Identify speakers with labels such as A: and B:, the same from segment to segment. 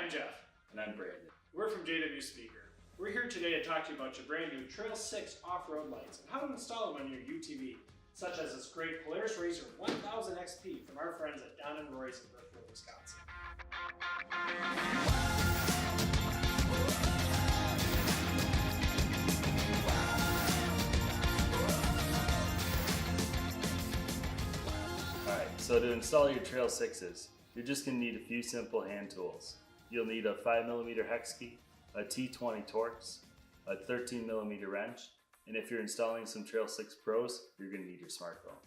A: I'm Jeff.
B: And I'm Brandon.
A: We're from JW Speaker. We're here today to talk to you about your brand new Trail 6 off-road lights and how to install them on your UTV, such as this great Polaris Racer 1000 XP from our friends at Don and Roy's in Brookfield, Wisconsin.
B: Alright, so to install your Trail 6s, you're just going to need a few simple hand tools. You'll need a 5mm hex key, a T20 Torx, a 13mm wrench, and if you're installing some Trail 6 Pros, you're going to need your smartphone.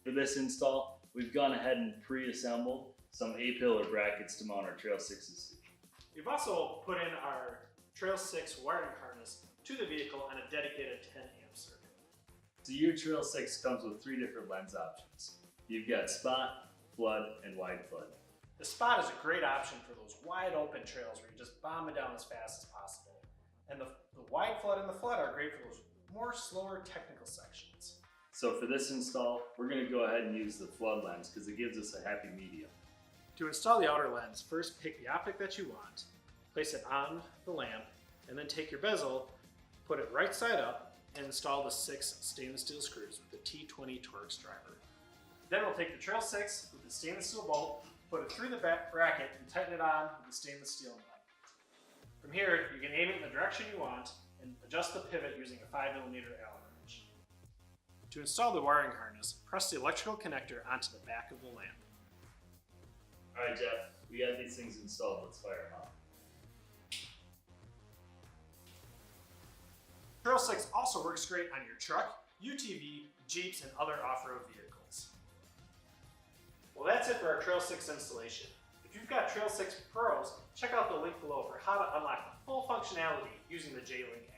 B: For this install, we've gone ahead and pre-assembled some A-pillar brackets to mount our Trail 6s.
A: We've also put in our Trail 6 wiring harness to the vehicle on a dedicated 10 amp circuit.
B: So your Trail 6 comes with 3 different lens options. You've got spot, flood, and wide flood.
A: The spot is a great option for those wide open trails where you just bomb it down as fast as possible. And the wide flood and the flood are great for those more slower technical sections.
B: So for this install, we're going to go ahead and use the flood lens because it gives us a happy medium.
A: To install the outer lens, first pick the optic that you want, place it on the lamp, and then take your bezel, put it right side up, and install the 6 stainless steel screws with the T20 Torx driver. Then we'll take the Trail 6 with the stainless steel bolt, put it through the back bracket, and tighten it on with the stainless steel nut. From here, you can aim it in the direction you want and adjust the pivot using a 5mm Allen wrench. To install the wiring harness, press the electrical connector onto the back of the lamp.
B: Alright Jeff, we got these things installed, let's fire them up.
A: Trail 6 also works great on your truck, UTV, Jeeps, and other off-road vehicles. Well, that's it for our Trail 6 installation. If you've got Trail 6 Pros, check out the link below for how to unlock the full functionality using the J-Link app.